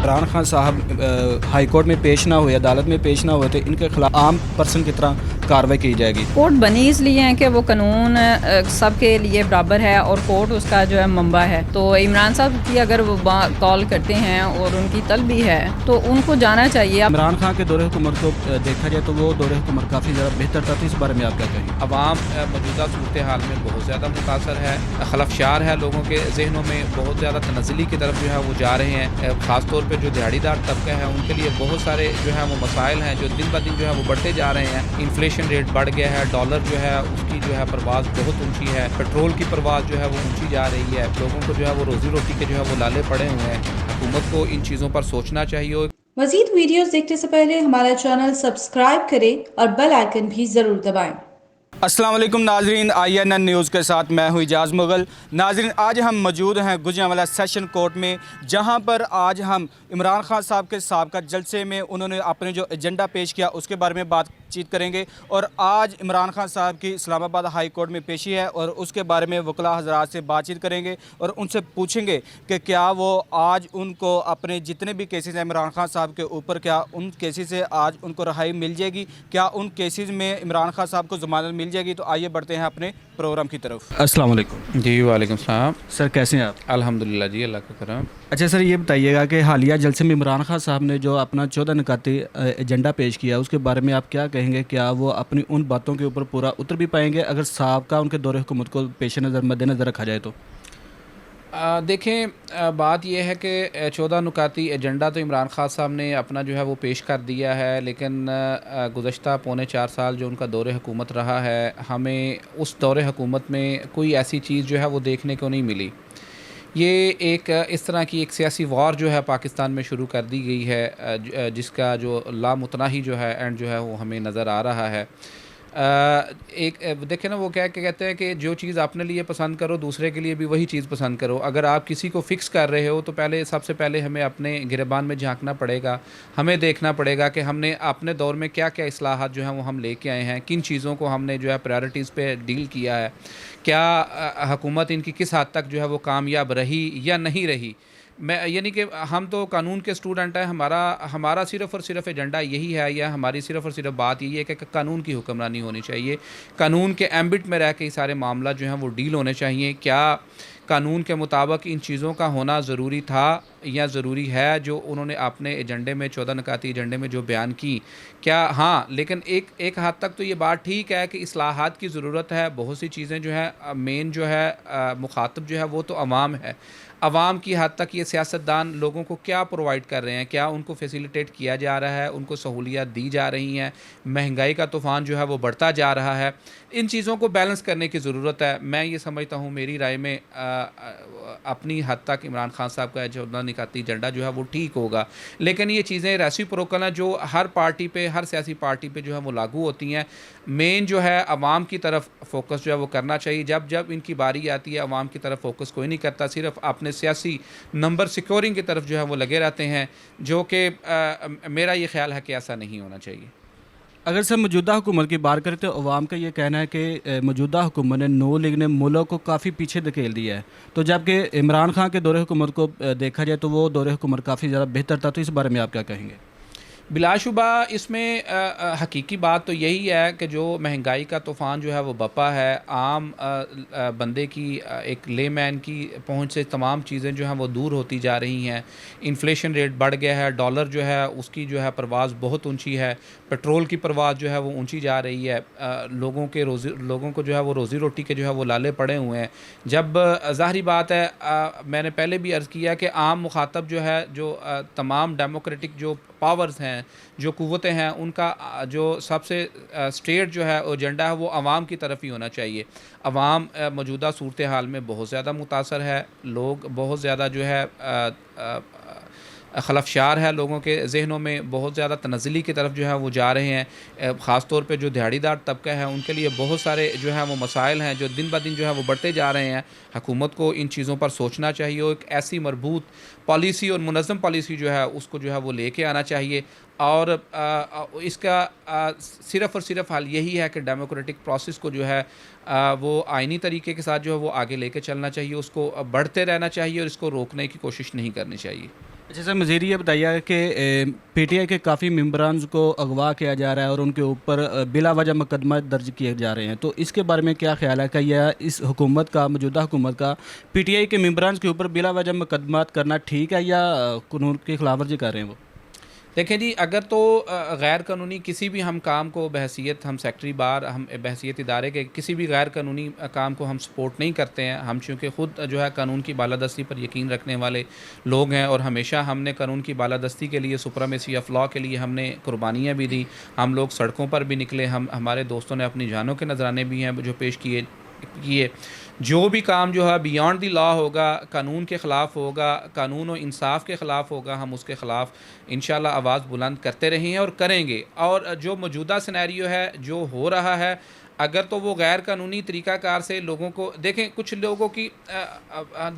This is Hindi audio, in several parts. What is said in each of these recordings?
इमरान खान साहब हाई कोर्ट में पेश ना हुए, अदालत में पेश ना हुए तो इनके खिलाफ आम पर्सन की तरह कार्रवाई की जाएगी। कोर्ट बनी इसलिए है कि वो कानून सबके लिए बराबर है और कोर्ट उसका जो है मंबा है। तो इमरान साहब की अगर वो कॉल करते हैं और उनकी तलबी है तो उनको जाना चाहिए। इमरान खान के दौरे हुकूमत को देखा जाए तो वो दौरे हुकूमत काफ़ी ज़्यादा बेहतर था, तो इस बारे में आप क्या कहेंगे? अवाम मौजूदा सूरत हाल में बहुत ज़्यादा मुतासर है, खलफशार है, लोगों के जहनों में बहुत ज़्यादा तनज़ली की तरफ जो है वो जा रहे हैं। ख़ास तौर पे जो दिहाड़ीदार तबका है उनके लिए बहुत सारे जो है वो मसाइल हैं जो दिन ब दिन जो है वो बढ़ते जा रहे हैं। इन्फ्लेशन रेट बढ़ गया है, डॉलर जो है उसकी जो है परवाज़ बहुत ऊँची है, पेट्रोल की परवाज़ जो है वो ऊँची जा रही है। लोगों को जो है वो रोज़ी रोटी के जो है वो लाले पड़े हुए हैं। हुकूमत को इन चीज़ों पर सोचना चाहिए। मज़ीद वीडियोस देखने से पहले हमारा चैनल सब्सक्राइब करें और बेल आइकन भी ज़रूर दबाएं। अस्सलाम वालेकुम नाजरीन, INN न्यूज़ के साथ मैं हूँ इजाज़ मुग़ल। नाजरीन, आज हम मौजूद हैं गुजरांवाला सेशन कोर्ट में, जहाँ पर आज हम इमरान खान साहब के साबका जलसे में उन्होंने अपने जो एजेंडा पेश किया उसके बारे में बातचीत करेंगे। और आज इमरान खान साहब की इस्लामाबाद हाई कोर्ट में पेशी है और उसके बारे में वकला हज़रात से बातचीत करेंगे और उनसे पूछेंगे कि क्या वो आज उनको अपने जितने भी केसेस हैं इमरान खान साहब के ऊपर, क्या उन केसेस से आज उनको रहाई मिल जाएगी, क्या उन केसेस में इमरान खान साहब को ज़मानत मिल जाएगी। तो आइए बढ़ते हैं अपने प्रोग्राम की तरफ। अस्सलाम वालेकुम। जी वालेकुम सलाम। सर, कैसे हैं आप? अल्हम्दुलिल्लाह जी, अल्लाह का करम। अच्छा सर, ये बताइएगा कि हालिया जलसे में इमरान खान साहब ने जो अपना 14 निकाती एजेंडा पेश किया उसके बारे में आप क्या कहेंगे? क्या वो अपनी उन बातों के ऊपर पूरा उतर भी पाएंगे अगर साहब का उनके दौरे हुकूमत को पेश नज़र मद्देनज़र रखा जाए तो? देखें, बात यह है कि 14 नुकाती एजेंडा तो इमरान खान साहब ने अपना जो है वो पेश कर दिया है, लेकिन गुज़श्ता पौने 4 साल जो उनका दौरे हुकूमत रहा है, हमें उस दौरे हुकूमत में कोई ऐसी चीज़ जो है वो देखने को नहीं मिली। ये एक इस तरह की एक सियासी वार जो है पाकिस्तान में शुरू कर दी गई है, जिसका जो लामुतनाही जो है एंड जो है वो हमें नज़र आ रहा है। एक देखें ना, वो क्या कहते हैं कि जो चीज़ अपने लिए पसंद करो दूसरे के लिए भी वही चीज़ पसंद करो। अगर आप किसी को फ़िक्स कर रहे हो तो पहले सबसे पहले हमें अपने गिरबान में झांकना पड़ेगा। हमें देखना पड़ेगा कि हमने अपने दौर में क्या क्या इस्लाहात जो हैं वो हम लेके आए हैं, किन चीज़ों को हमने जो है प्रायोरिटीज़ पे डील किया है, क्या हुकूमत इनकी किस हद तक जो है वो कामयाब रही या नहीं रही। मैं यानी कि हम तो कानून के स्टूडेंट हैं, हमारा सिर्फ़ और सिर्फ एजेंडा यही है या हमारी सिर्फ़ और सिर्फ बात यही है कि कानून की हुक्मरानी होनी चाहिए, कानून के एम्बिट में रह के सारे मामला जो हैं वो डील होने चाहिए। क्या कानून के मुताबिक इन चीज़ों का होना ज़रूरी था या ज़रूरी है जो उन्होंने अपने एजेंडे में 14 निकाती एजेंडे में जो बयान की, क्या हाँ, लेकिन एक हद तक तो ये बात ठीक है कि इस्लाहात की ज़रूरत है। बहुत सी चीज़ें जो है मेन जो है मुखातब जो है वो तो अवाम है। अवाम की हद तक ये सियासतदान लोगों को क्या प्रोवाइड कर रहे हैं, क्या उनको फैसिलिटेट किया जा रहा है, उनको सहूलियत दी जा रही हैं, महंगाई का तूफ़ान जो है वो बढ़ता जा रहा है। इन चीज़ों को बैलेंस करने की ज़रूरत है। मैं ये समझता हूँ, मेरी राय में अपनी हद तक इमरान खान साहब का जो निकाती एजेंडा जो है वो ठीक होगा, लेकिन ये चीज़ें रेसिप्रोकल हैं जो हर पार्टी पे, हर सियासी पार्टी पे जो है वो लागू होती हैं। मेन जो है अवाम की तरफ फोकस जो है वो करना चाहिए। जब जब इनकी बारी आती है अवाम की तरफ फोकस कोई नहीं करता, सिर्फ अपने सियासी नंबर सिक्योरिंग की तरफ जो है वो लगे रहते हैं, जो कि मेरा ये ख्याल है कि ऐसा नहीं होना चाहिए। अगर सर मौजूदा हुकूमत की बात करें तो अवाम का ये कहना है कि मौजूदा हुकूमत ने नू लीग ने मुल्क को काफ़ी पीछे धकेल दिया है, तो जबकि इमरान खान के दौरे हुकूमत को देखा जाए तो वो दौरे हुकूमत काफ़ी ज़्यादा बेहतर था, तो इस बारे में आप क्या कहेंगे? बिलाशुबा इसमें हकीकी बात तो यही है कि जो महंगाई का तूफ़ान जो है वो बपा है, आम बंदे की एक लेमैन की पहुंच से तमाम चीज़ें जो हैं वो दूर होती जा रही हैं। इन्फ्लेशन रेट बढ़ गया है, डॉलर जो है उसकी जो है परवाज़ बहुत ऊंची है, पेट्रोल की परवाज़ जो है वो ऊंची जा रही है। लोगों को जो है वो रोज़ी रोटी के जो है वो लाले पड़े हुए हैं। जब ज़ाहिरी बात है, मैंने पहले भी अर्ज़ किया कि आम मुखातब जो है, जो तमाम डेमोक्रेटिक जो पावर्स हैं, जो कुव्वतें हैं, उनका जो सबसे स्ट्रेट जो है एजेंडा है वो अवाम की तरफ ही होना चाहिए। अवाम मौजूदा सूरत हाल में बहुत ज़्यादा मुतासर है, लोग बहुत ज़्यादा जो है खलफशार है, लोगों के जहनों में बहुत ज़्यादा तनज़ली की तरफ जो है वो जा रहे हैं। ख़ास तौर पे जो दिहाड़ीदार तबका है उनके लिए बहुत सारे जो है वो मसाइल हैं जो दिन ब दिन जो है वो बढ़ते जा रहे हैं। हुकूमत को इन चीज़ों पर सोचना चाहिए और एक ऐसी मरबूत पॉलिसी और मुनज़्ज़म पॉलिसी जो है उसको जो है वो लेके आना चाहिए। और इसका सिर्फ़ और सिर्फ हल यही है कि डेमोक्रेटिक प्रोसेस को जो है वो आइनी तरीके के साथ जो है वो आगे लेके चलना चाहिए, उसको बढ़ते रहना चाहिए और इसको रोकने की कोशिश नहीं करनी चाहिए। अच्छा सर, मज़ीद ये बताइए कि पीटीआई के काफ़ी मेंबरान को अगवा किया जा रहा है और उनके ऊपर बिला वजह मुकदमा दर्ज किए जा रहे हैं, तो इसके बारे में क्या ख्याल है? क्या यह इस हुकूमत का, मौजूदा हुकूमत का, पीटीआई के मेंबरान के ऊपर बिला वजह मुकदमा करना ठीक है या कानून की खिलाफ वर्जी कर रहे हैं वो? देखें जी, अगर तो गैर कानूनी किसी भी हम काम को बहसीत हम सेक्रेटरी बार, हम बहसीत इदारे के किसी भी गैर कानूनी काम को हम सपोर्ट नहीं करते हैं। हम चूँकि ख़ुद जो है कानून की बालादस्ती पर यकीन रखने वाले लोग हैं और हमेशा हमने कानून की बालादस्ती के लिए, सुप्रीमेसी ऑफ लॉ के लिए हमने कुर्बानियाँ भी दी। हम लोग सड़कों पर भी निकले, हमारे दोस्तों ने अपनी जानों के नजराने भी हैं जो पेश किए। जो भी काम जो है बियॉन्ड द लॉ होगा, कानून के ख़िलाफ़ होगा, कानून और इंसाफ के ख़िलाफ़ होगा, हम उसके ख़िलाफ़ इंशाल्लाह आवाज़ बुलंद करते रहे हैं और करेंगे। और जो मौजूदा सिनेरियो है, जो हो रहा है, अगर तो वो गैर कानूनी तरीक़ाकार से लोगों को देखें, कुछ लोगों की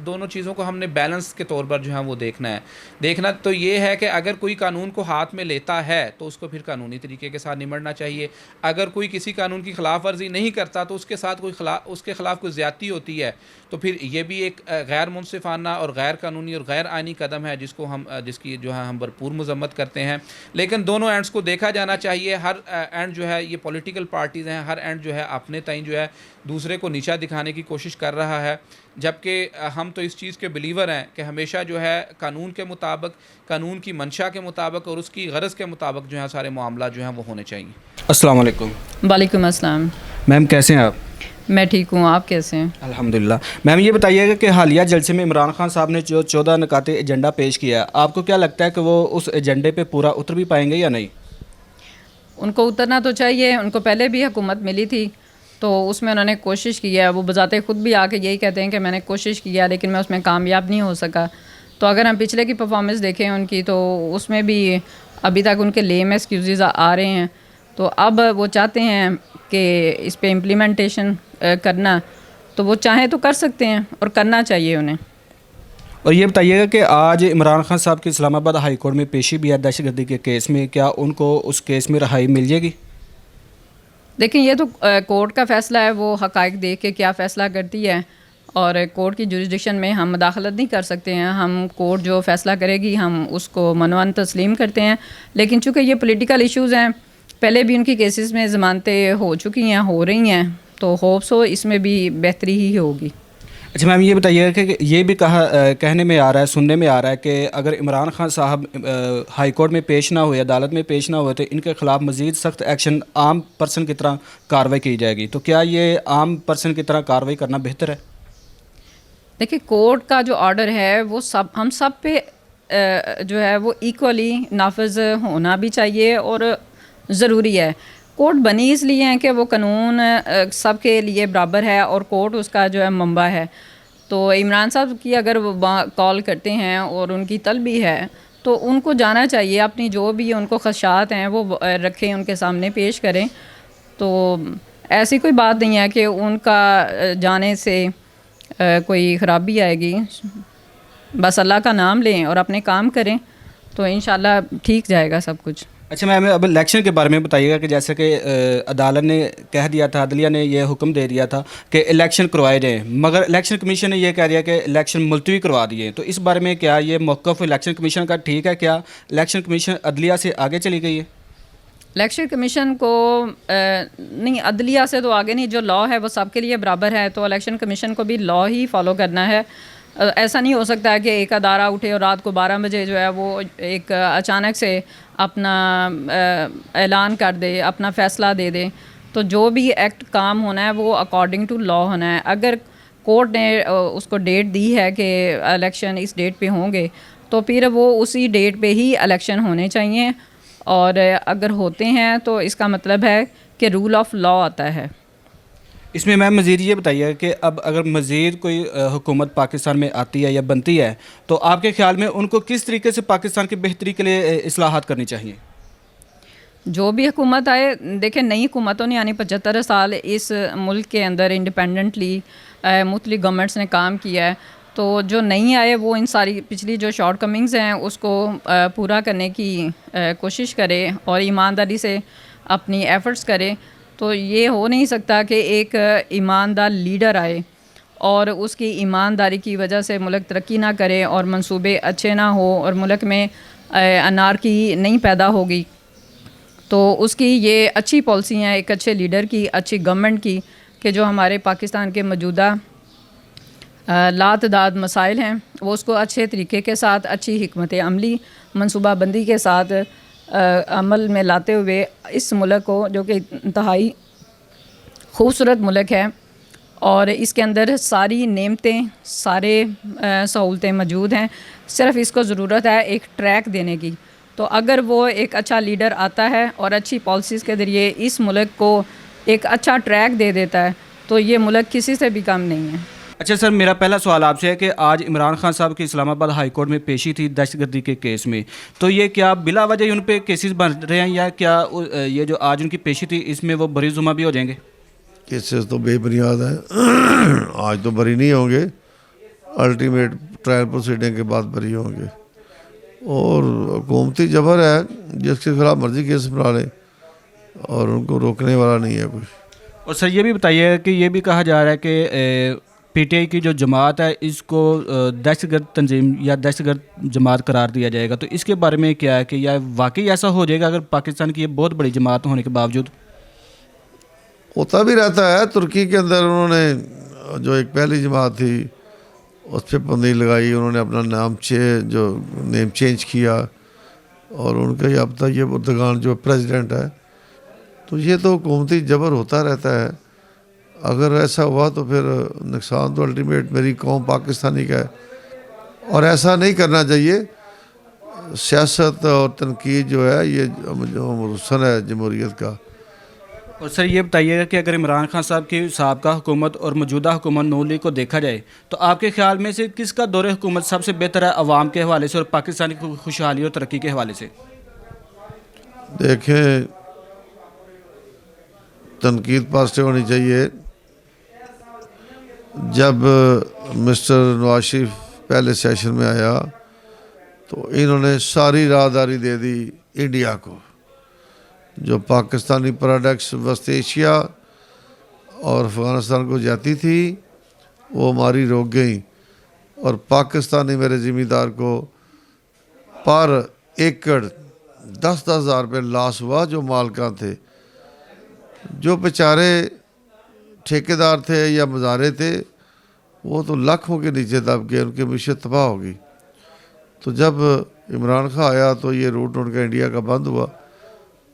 दोनों चीज़ों को हमने बैलेंस के तौर पर जो है वो देखना तो ये है कि अगर कोई कानून को हाथ में लेता है तो उसको फिर कानूनी तरीके के साथ निमटना चाहिए। अगर कोई किसी कानून की खिलाफ वर्जी नहीं करता तो उसके साथ उसके ख़िलाफ़ कोई ज़्यादती होती है तो फिर ये भी एक गैर मुनसिफाना और गैर कानूनी और गैर आइनी कदम है जिसकी जो है हम भरपूर मजम्मत करते हैं। लेकिन दोनों एंड्स को देखा जाना चाहिए। हर एंड जो है, ये पॉलिटिकल पार्टीज़ हैं, हर एंड जो है अपने ताईं जो है दूसरे को नीचा दिखाने की कोशिश कर रहा है, जबकि हम तो इस चीज़ के बिलीवर हैं कि हमेशा जो है कानून के मुताबिक, कानून की मंशा के मुताबिक और उसकी गरज़ के मुताबिक जो है सारे मामला जो हैं वो होने चाहिए। अस्सलाम वालेकुम। वालेकुम अस्सलाम। मैम कैसे हैं आप? मैं ठीक हूँ, आप कैसे हैं? अल्हम्दुलिल्लाह। मैम ये बताइएगा कि हालिया जलसे में इमरान खान साहब ने जो 14 नुकाते एजेंडा पेश किया, आपको क्या लगता है कि वो उस एजेंडे पे पूरा उतर भी पाएंगे या नहीं? उनको उतरना तो चाहिए। उनको पहले भी हुकूमत मिली थी तो उसमें उन्होंने कोशिश की है। वो बजाते खुद भी आके यही कहते हैं कि मैंने कोशिश किया लेकिन मैं उसमें कामयाब नहीं हो सका। तो अगर हम पिछले की परफॉर्मेंस देखें उनकी, तो उसमें भी अभी तक उनके लेम एक्सक्यूज़ आ रहे हैं। तो अब वो चाहते हैं कि इस पे इम्प्लीमेंटेशन करना, तो वो चाहें तो कर सकते हैं और करना चाहिए उन्हें। और ये बताइएगा कि आज इमरान खान साहब की इस्लामाबाद हाई कोर्ट में पेशी भी है दहशतगर्दी के केस में, क्या उनको उस केस में रिहाई मिल जाएगी? देखिए, ये तो कोर्ट का फ़ैसला है, वो हक़ाइक़ देख के क्या फ़ैसला करती है और कोर्ट की जुरिसडिक्शन में हम मुदाखलत नहीं कर सकते हैं। हम कोर्ट जो फ़ैसला करेगी हम उसको मनवन तस्लीम करते हैं। लेकिन चूँकि ये पॉलिटिकल इश्यूज़ हैं, पहले भी उनकी केसेस में ज़मानतें हो चुकी हैं, हो रही हैं, तो होप्स हो इसमें भी बेहतरी ही होगी। अच्छा मैम, ये बताइएगा कि ये भी कहने में आ रहा है, सुनने में आ रहा है कि अगर इमरान खान साहब हाई कोर्ट में पेश ना हुए, अदालत में पेश ना हुए, तो इनके ख़िलाफ़ मज़ीद सख्त एक्शन आम पर्सन की तरह कार्रवाई की जाएगी। तो क्या ये आम पर्सन की तरह कार्रवाई करना बेहतर है? देखिए, कोर्ट का जो ऑर्डर है वो हम सब पे जो है वो इक्वली नाफिज होना भी चाहिए और ज़रूरी है। कोर्ट बनी इसलिए है कि वो कानून सब के लिए बराबर है और कोर्ट उसका जो है मंबा है। तो इमरान साहब की अगर वो कॉल करते हैं और उनकी तलबी है तो उनको जाना चाहिए, अपनी जो भी उनको खदशात हैं वो रखें, उनके सामने पेश करें। तो ऐसी कोई बात नहीं है कि उनका जाने से कोई ख़राबी आएगी। बस अल्लाह का नाम लें और अपने काम करें तो इंशाल्लाह ठीक जाएगा सब कुछ। अच्छा मैम, अब इलेक्शन के बारे में बताइएगा कि जैसे कि अदालत ने कह दिया था, अदलिया ने यह हुक्म दे दिया था कि इलेक्शन करवाए जाएँ, मगर इलेक्शन कमीशन ने यह कह दिया कि इलेक्शन मुलतवी करवा दिए। तो इस बारे में क्या ये मौक़िफ़ इलेक्शन कमीशन का ठीक है? क्या इलेक्शन कमीशन अदलिया से आगे चली गई है? इलेक्शन कमीशन को नहीं, अदलिया से तो आगे नहीं। जो लॉ है वो सबके लिए बराबर है, तो इलेक्शन कमीशन को भी लॉ ही फॉलो करना है। ऐसा नहीं हो सकता है कि एक अदारा उठे और रात को 12 बजे जो है वो एक अचानक से अपना ऐलान कर दे, अपना फ़ैसला दे दे। तो जो भी एक्ट काम होना है वो अकॉर्डिंग टू लॉ होना है। अगर कोर्ट ने उसको डेट दी है कि इलेक्शन इस डेट पे होंगे तो फिर वो उसी डेट पे ही इलेक्शन होने चाहिए, और अगर होते हैं तो इसका मतलब है कि रूल ऑफ लॉ आता है। इसमें मैम मज़ीद ये बताइए कि अब अगर मज़ीद कोई हुकूमत पाकिस्तान में आती है या बनती है तो आपके ख़्याल में उनको किस तरीके से पाकिस्तान की बेहतरी के लिए इस्लाहात करनी चाहिए? जो भी हुकूमत आए, देखें नई हुकूमतों ने यानी 75 साल इस मुल्क के अंदर इंडिपेंडेंटली मुख्तलिफ गवर्नमेंट्स ने काम किया है। तो जो नहीं आए वो इन सारी पिछली जो शॉर्ट कमिंग्स हैं उसको पूरा करने की कोशिश करे और ईमानदारी से अपनी एफ़र्ट्स करे। तो ये हो नहीं सकता कि एक ईमानदार लीडर आए और उसकी ईमानदारी की वजह से मुल्क तरक्की ना करे और मंसूबे अच्छे ना हो और मुल्क में अनारकी नहीं पैदा होगी, तो उसकी ये अच्छी पॉलिसी हैं एक अच्छे लीडर की, अच्छी गवर्नमेंट की, कि जो हमारे पाकिस्तान के मौजूदा लातदाद मसाइल हैं वो उसको अच्छे तरीके के साथ, अच्छी हिकमत अमली मनसूबाबंदी के साथ अमल में लाते हुए इस मुल्क को, जो कि इंतहाई खूबसूरत मुल्क है और इसके अंदर सारी नेमतें, सारे सहूलतें मौजूद हैं, सिर्फ इसको ज़रूरत है एक ट्रैक देने की। तो अगर वो एक अच्छा लीडर आता है और अच्छी पॉलिसीज़ के ज़रिए इस मुल्क को एक अच्छा ट्रैक दे देता है तो ये मुल्क किसी से भी कम नहीं है। अच्छा सर, मेरा पहला सवाल आपसे है कि आज इमरान खान साहब की इस्लामाबाद हाई कोर्ट में पेशी थी दहशतगर्दी के केस में, तो ये क्या बिला वजह उन पे केसेस बन रहे हैं या क्या ये जो आज उनकी पेशी थी इसमें वो बरी जुमा भी हो जाएंगे? केसेस तो बेबुनियाद हैं। आज तो बरी नहीं होंगे, अल्टीमेट ट्रायल प्रोसीडिंग के बाद बरी होंगे। और हुकूमती जबर है, जिसके खिलाफ मर्जी केस बना लें और उनको रोकने वाला नहीं है कोई। और सर ये भी बताइए कि ये भी कहा जा रहा है कि पीटीआई की जो जमात है इसको दहशतगर्द तंजीम या दहशतगर्द जमात करार दिया जाएगा, तो इसके बारे में क्या है कि यह वाकई ऐसा हो जाएगा अगर पाकिस्तान की ये बहुत बड़ी जमात होने के बावजूद? होता भी रहता है। तुर्की के अंदर उन्होंने जो एक पहली जमात थी उस पर पाबंदी लगाई, उन्होंने अपना नेम चेंज किया और उनका ही अब तक ये बुर्दगान जो प्रेसिडेंट है। तो ये तो हुकूमती जबर होता रहता है। अगर ऐसा हुआ तो फिर नुकसान तो अल्टीमेट मेरी कौम पाकिस्तानी का है और ऐसा नहीं करना चाहिए। सियासत और तनकीद जो है ये जो हुसन है जमहूरियत का। और सर ये बताइएगा कि अगर इमरान खान साहब की साबका हुकूमत और मौजूदा हुकूमत नून लीग को देखा जाए तो आपके ख्याल में से किसका दौरे हुकूमत सबसे बेहतर है, अवाम के हवाले से और पाकिस्तान की खुशहाली और तरक्की के हवाले से? देखें, तनकीद पॉजिटिव होनी चाहिए। जब मिस्टर नवाज शरीफ पहले सेशन में आया तो इन्होंने सारी राहदारी दे दी इंडिया को। जो पाकिस्तानी प्रोडक्ट्स वस्त एशिया और अफ़गानिस्तान को जाती थी वो हमारी रोक गई और पाकिस्तानी मेरे ज़िम्मेदार को पर एकड़ 10-10 हज़ार रुपये लॉस हुआ। जो मालकान थे, जो बेचारे ठेकेदार थे या मज़ारे थे, वो तो लाखों के नीचे दब गए, उनकी मिशत तबाह होगी। तो जब इमरान खान आया तो ये रूट उनका इंडिया का बंद हुआ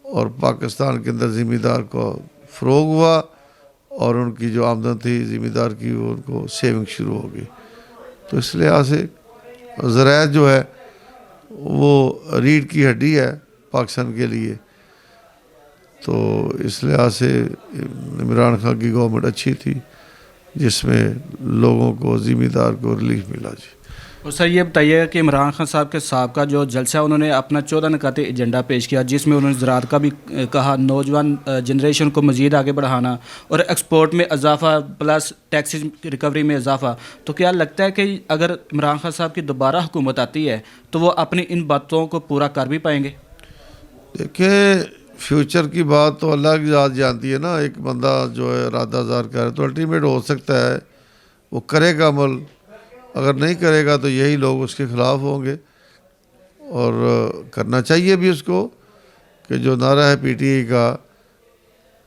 और पाकिस्तान के अंदर ज़िम्मेदार को फ़रोग हुआ और उनकी जो आमदन थी ज़िम्मेदार की वो उनको सेविंग शुरू हो गई। तो इस लिहाज से ज़राअत जो है वो रीढ़ की हड्डी है पाकिस्तान के लिए। तो इस लिहाज से इमरान खान की गवर्नमेंट अच्छी थी जिसमें लोगों को ज़िम्मेदार को रिलीफ मिला जी। और सर ये बताइएगा कि इमरान खान साहब के साबका जो जलसा है उन्होंने अपना 14 नुकाती एजेंडा पेश किया जिसमें उन्होंने ज़राअत का भी कहा, नौजवान जनरेशन को मज़ीद आगे बढ़ाना और एक्सपोर्ट में इजाफा प्लस टैक्सेस रिकवरी में इजाफा। तो क्या लगता है कि अगर इमरान खान साहब की दोबारा हुकूमत आती है तो वो अपनी इन बातों को पूरा कर भी पाएंगे? देखिए, फ्यूचर की बात तो अल्लाह की ज़ात जानती है ना। एक बंदा जो है इरादा ज़ाहिर करे तो अल्टीमेट हो सकता है वो करेगा अमल, अगर नहीं करेगा तो यही लोग उसके ख़िलाफ़ होंगे। और करना चाहिए भी उसको कि जो नारा है पीटीआई का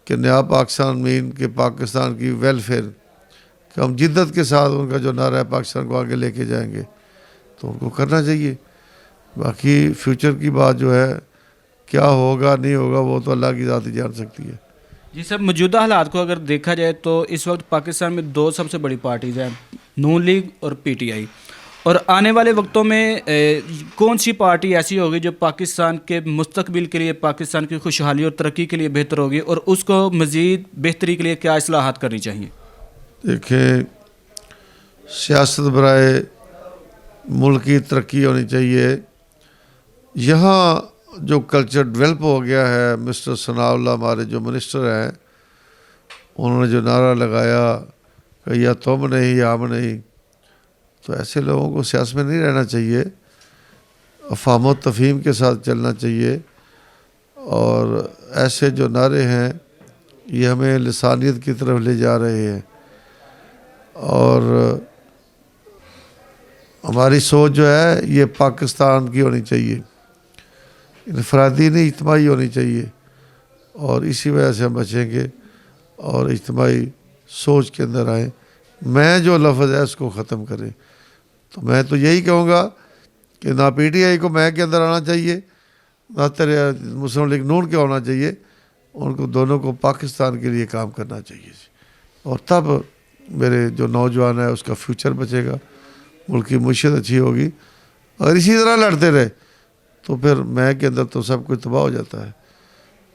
कि नया पाकिस्तान मीन के पाकिस्तान की वेलफेयर, कि हम जिद्दत के साथ उनका जो नारा है पाकिस्तान को आगे लेके जाएंगे, तो उनको करना चाहिए। बाकी फ्यूचर की बात जो है क्या होगा नहीं होगा वो तो अल्लाह की ज़ात ही जान सकती है। जी सर, मौजूदा हालात को अगर देखा जाए तो इस वक्त पाकिस्तान में दो सबसे बड़ी पार्टीज़ हैं, नून लीग और पीटीआई। और आने वाले वक्तों में कौन सी पार्टी ऐसी होगी जो पाकिस्तान के मुस्तकबिल के लिए, पाकिस्तान की खुशहाली और तरक्की के लिए बेहतर होगी और उसको मज़ीद बेहतरी के लिए क्या इस्लाहात करनी चाहिए? देखें, सियासत बराए मुल्क की तरक्की होनी चाहिए। यहाँ जो कल्चर डेवलप हो गया है, मिस्टर सनाउल्लाह हमारे जो मिनिस्टर हैं उन्होंने जो नारा लगाया कि या तुम नहीं या हम नहीं, तो ऐसे लोगों को सियासत में नहीं रहना चाहिए। अफ़ाम व तफ़हीम के साथ चलना चाहिए। और ऐसे जो नारे हैं ये हमें लिसानियत की तरफ ले जा रहे हैं। और हमारी सोच जो है ये पाकिस्तान की होनी चाहिए, इनफरादी नहीं इज्तिमाई होनी चाहिए, और इसी वजह से हम बचेंगे और इज्तिमाई सोच के अंदर आए। मैं जो लफ्ज़ है उसको ख़त्म करें। तो मैं तो यही कहूँगा कि ना PTI को मैं के अंदर आना चाहिए, ना तेरे मुस्लिम लीग नून के होना चाहिए, उनको दोनों को पाकिस्तान के लिए काम करना चाहिए। और तब मेरे जो नौजवान है उसका फ्यूचर बचेगा, मुल्क की मुशीयत अच्छी होगी। अगर इसी तरह लड़ते रहे तो फिर मैं के अंदर तो सब कुछ तबाह हो जाता है,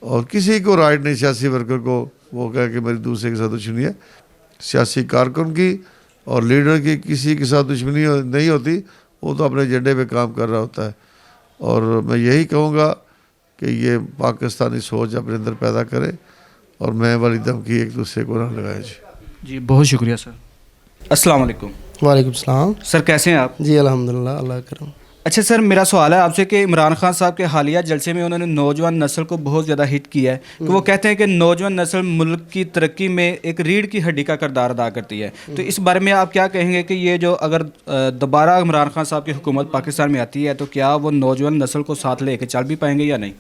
और किसी को राइट नहीं सियासी वर्कर को वो कहे कि मेरी दूसरे के साथ दुश्मनी है। सियासी कारकुन की और लीडर की किसी के साथ दुश्मनी नहीं होती, वो तो अपने एजेंडे पे काम कर रहा होता है। और मैं यही कहूँगा कि ये पाकिस्तानी सोच अपने अंदर पैदा करे और मैं वाली धमकी एक दूसरे को ना लगाए। जी बहुत शुक्रिया सर। अस्सलाम वालेकुम। वालेकुम सलाम। सर कैसे हैं आप? जी अल्हम्दुलिल्लाह, अल्लाह करम। अच्छा सर, मेरा सवाल है आपसे कि इमरान खान साहब के हालिया जलसे में उन्होंने नौजवान नस्ल को बहुत ज़्यादा हिट किया है कि वो कहते हैं कि नौजवान नस्ल मुल्क की तरक्की में एक रीढ़ की हड्डी का किरदार अदा करती है। तो इस बारे में आप क्या कहेंगे कि ये जो अगर दोबारा इमरान खान साहब की हुकूमत पाकिस्तान में आती है तो क्या वो नौजवान नस्ल को साथ लेके चल भी पाएंगे या नहीं?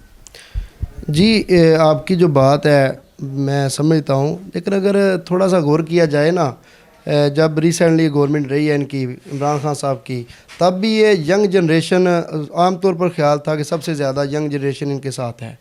जी आपकी जो बात है मैं समझता हूँ, लेकिन अगर थोड़ा सा गौर किया जाए ना, जब रिसेंटली गवर्नमेंट रही है इनकी, इमरान खान साहब की, तब भी ये यंग जनरेशन, आमतौर पर ख्याल था कि सबसे ज़्यादा यंग जनरेशन इनके साथ है,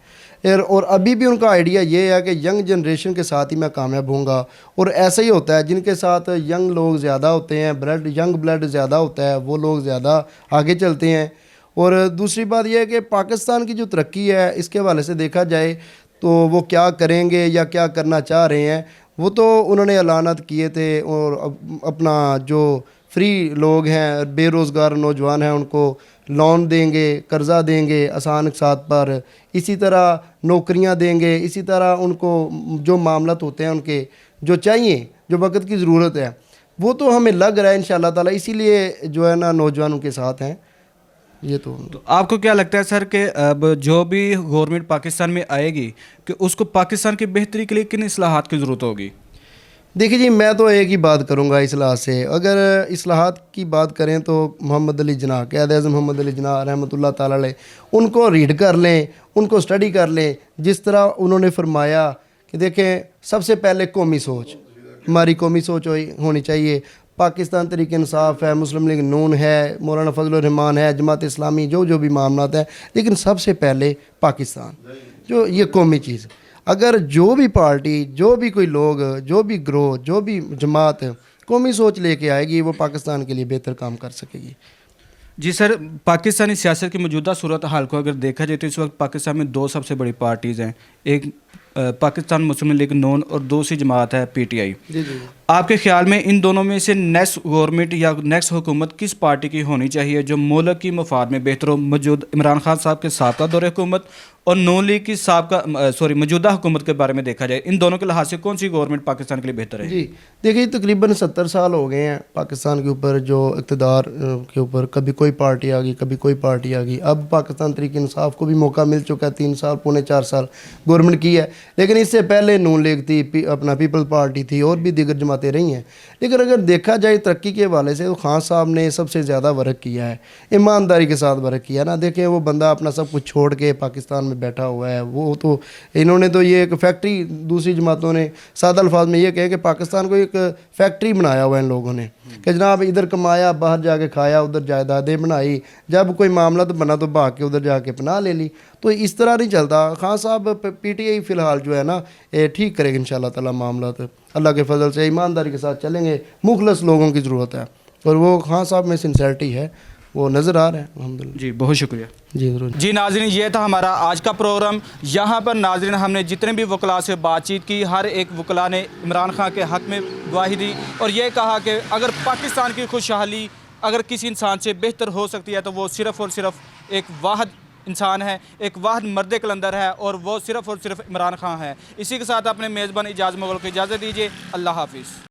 और अभी भी उनका आइडिया ये है कि यंग जनरेशन के साथ ही मैं कामयाब होऊंगा। और ऐसा ही होता है, जिनके साथ यंग लोग ज़्यादा होते हैं, यंग ब्लड ज़्यादा होता है, वो लोग ज़्यादा आगे चलते हैं। और दूसरी बात यह है कि पाकिस्तान की जो तरक्की है, इसके हवाले से देखा जाए तो वो क्या करेंगे या क्या करना चाह रहे हैं, वो तो उन्होंने ऐलानात किए थे। और अपना जो फ्री लोग हैं, बेरोज़गार नौजवान हैं, उनको लोन देंगे, कर्ज़ा देंगे आसान साथ पर, इसी तरह नौकरियां देंगे, इसी तरह उनको जो मामलात होते हैं उनके जो चाहिए, जो वक्त की ज़रूरत है, वो तो हमें लग रहा है इंशाअल्लाह ताला, इसीलिए जो है ना नौजवान उनके साथ हैं। ये तो आपको क्या लगता है सर कि अब जो भी गवर्नमेंट पाकिस्तान में आएगी कि उसको पाकिस्तान की बेहतरी के लिए किन इस्लाहात की ज़रूरत होगी? देखिए जी, मैं तो एक ही बात करूँगा इस्लाहात से। अगर इस्लाहात की बात करें तो मोहम्मद अली जिन्नाह, क़ायद-ए-आज़म मोहम्मद अली जिन्नाह रहमतुल्लाह ताला अलैह, उनको रीड कर लें, उनको स्टडी कर लें। जिस तरह उन्होंने फरमाया कि देखें, सबसे पहले कौमी सोच, हमारी कौमी सोच होनी चाहिए। पाकिस्तान तहरीक इंसाफ है, मुस्लिम लीग नून है, मौलाना फजलुर रहमान है, जमात इस्लामी, जो भी मामलात हैं, लेकिन सबसे पहले पाकिस्तान, जो ये कौमी चीज़। अगर जो भी पार्टी, जो भी कोई लोग, जो भी ग्रोह, जो भी जमात कौमी सोच लेके आएगी, वो पाकिस्तान के लिए बेहतर काम कर सकेगी। जी सर, पाकिस्तानी सियासत की मौजूदा सूरत हाल को अगर देखा जाए तो इस वक्त पाकिस्तान में दो सबसे बड़ी पार्टीज़ हैं, एक पाकिस्तान मुस्लिम लीग नून और दूसरी जमात है PTI। जी जी। आपके ख्याल में इन दोनों में से नेक्स्ट गवर्नमेंट या नेक्स्ट हुकूमत किस पार्टी की होनी चाहिए जो मुल्क की मफाद में बेहतर हो? मौजूद इमरान खान साहब के साबका दौरे हुकूमत और नून लीग की मौजूदा हुकूमत के बारे में देखा जाए, इन दोनों के लिहाज से कौन सी गवर्नमेंट पाकिस्तान के लिए बेहतर है? जी देखिए, तकरीबन 70 साल हो गए हैं पाकिस्तान के ऊपर, जो इक़्तिदार के ऊपर कभी कोई पार्टी आ गई, कभी कोई पार्टी आ गई। अब पाकिस्तान तहरीक इंसाफ को भी मौका मिल चुका है, 3 साल, पौने 4 साल गवर्नमेंट की है, लेकिन इससे पहले नून लीग थी, अपना पीपल पार्टी थी, और भी दीगर जमातें रही हैं। लेकिन अगर देखा जाए तरक्की के हवाले से तो खान साहब ने सबसे ज़्यादा वर्क किया है, ईमानदारी के साथ वर्क किया ना। देखें, वो बंदा अपना सब कुछ छोड़ के पाकिस्तान में बैठा हुआ है, वो तो इन्होंने तो ये एक फैक्ट्री, दूसरी जमातों ने सादा अल्फाज में ये कहे कि पाकिस्तान को एक फैक्ट्री बनाया हुआ है इन लोगों ने, कि जनाब इधर कमाया, बाहर जाके खाया, उधर जायदादें बनाई, जब कोई मामला तो बना तो भाग के उधर जाके पनाह ले ली। तो इस तरह नहीं चलता। खान साहब PTI फ़िलहाल जो है ना ठीक करेगा इंशाअल्लाह ताला मामला, तो अल्लाह के फजल से ईमानदारी के साथ चलेंगे। मुखलस लोगों की ज़रूरत है और वो खान साहब में सिंसेरिटी है, वो नज़र आ रहा है अल्हम्दुलिल्लाह। जी बहुत शुक्रिया। जी ज़रूर। जी नाज़रीन, ये था हमारा आज का प्रोग्राम। यहाँ पर नाज़रीन हमने जितने भी वकला से बातचीत की, हर एक वकला ने इमरान खान के हक़ में गवाही दी और ये कहा कि अगर पाकिस्तान की खुशहाली अगर किसी इंसान से बेहतर हो सकती है तो वो सिर्फ़ और सिर्फ एक वाहिद इंसान है, एक वाहिद मर्द कलंदर है, और वो सिर्फ़ और सिर्फ इमरान खान है। इसी के साथ अपने मेज़बान इजाज़ मुग़ल को इजाज़त दीजिए। अल्लाह हाफ़िज़।